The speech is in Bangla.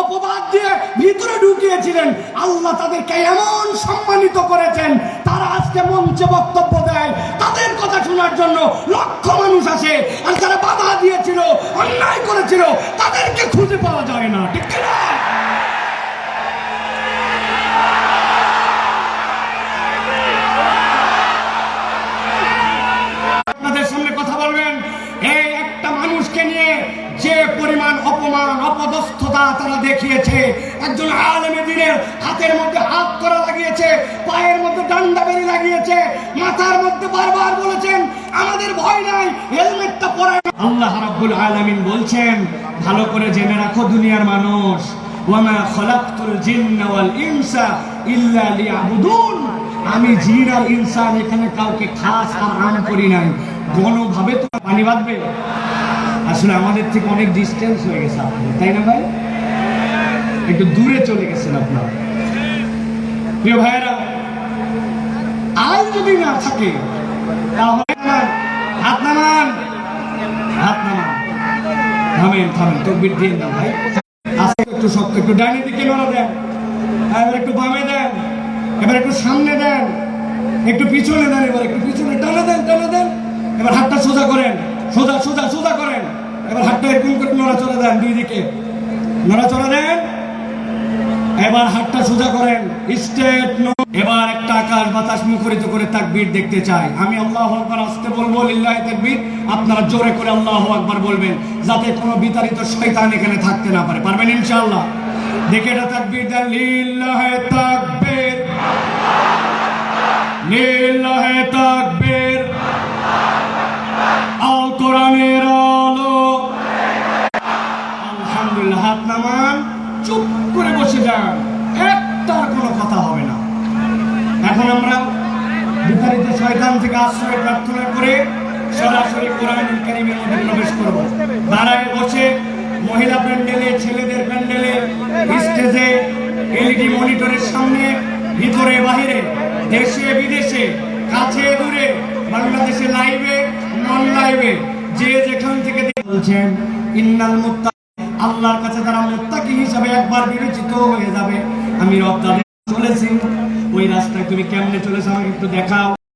অপবাদ দিয়ে ভিতরে ঢুকিয়েছিলেন, আল্লাহ তাদেরকে এমন সম্মানিত করেছেন, তারা আজকে মঞ্চে বক্তব্য দেয়, তাদের কথা শোনার জন্য লক্ষ মানুষ আসে। আর যারা বাধা দিয়েছিল, অন্যায় করেছিল, তাদেরকে খুঁজে পাওয়া যায় না। ঠিক না? আপনাদের সামনে কথা বলবেন, এই একটা মানুষকে নিয়ে যে পরিমাণ অপমান অপদস্থতা তারা দেখিয়েছে, একজন আলেমে দ্বীনের হাতের মধ্যে হাত করা লাগিয়েছে, পায়ের মধ্যে ডান্ডা বেরি লাগিয়েছে, মাথার মধ্যে বারবার বলেছেন আমাদের ভয় নাই, হেলমেটটা পরায়। আল্লাহ রাব্বুল আলামিন বলছেন, ভালো করে জেনে রাখো দুনিয়ার মানুষ, ওয়ামা খলাকতুল জিন্না ওয়াল ইনসা ইল্লা লিয়াবুদুন, আমি জিন আর ইনসান এখানে কাউকে খাস আর আম করি নাই। গণভাবে তো পানি বাঁধবে, আসলে আমাদের থেকে অনেক ডিস্টেন্স হয়ে গেছে আপনাদের, তাই না ভাই? একটু দূরে চলে গেছেন আপনারা। প্রিয় ভাইয়েরা, আল যদি না থাকে তাহলে হাত নামান, হাত নামান, থামেন থামেন, তকবীর দিন না ভাই। আজকে একটু শক্ত, একটু ডানে দিকে নড়া দেন, এবার একটু বামে দেন, এবার একটু সামনে দেন, একটু পিছনে দেন, এবার একটু পিছনে টানা দেন, টানা দেন। এবার হাতটা সোজা করেন, সোজা সোজা সোজা করেন। এবার হাতটা এরকম করে নড়াচড়া দেন, দুই দিকে নড়াচড়া দেন। এবার হাতটা সোজা করেন, স্ট্রেট। এবার একটা আকাশ বাতাস মুখরিত করে তাকবীর দেখতে চাই। আমি আল্লাহু আকবার আসতে বলবো, লিল্লাহি তাকবীর, আপনারা জোরে করে আল্লাহু আকবার বলবেন, যাতে কোনো বিতাড়িত শয়তান এখানে থাকতে না পারে। পারবেন ইনশাআল্লাহ? দেখে এটা তাকবীর দেন, লিল্লাহি তাকবীর, লিল্লাহি তাকবীর, আল কোরআনের আলো। আলহামদুলিল্লাহ। হাত নামান, চুপ করে বসে যান, একটার কোনো কথা হবে না। এখন আমরা বিতাড়িত শয়তান থেকে আশ্রয় প্রার্থনা করে সরাসরি কোরআনুল কারীমের মধ্যে প্রবেশ করব। দাঁড়ায় বসে মহিলা প্যান্ডেলে, ছেলেদের প্যান্ডেলে, স্টেজে, এলইডি মনিটরের সামনে, ভিতরে বাহিরে, দেশে বিদেশে, কাছে দূরে, বাংলাদেশে লাইভে, নন লাইভে, যে যেখান থেকে বলছেন ইন্নাল মুত্তাকিন, আল্লাহর কাছে তারা মুত্তাকি হিসাবে একবার বিবেচিত হয়ে যাবে। আমি রব তাদের চলেছি, ওই রাস্তায় তুমি কেমনে চলেছো আমাকে একটু দেখাও।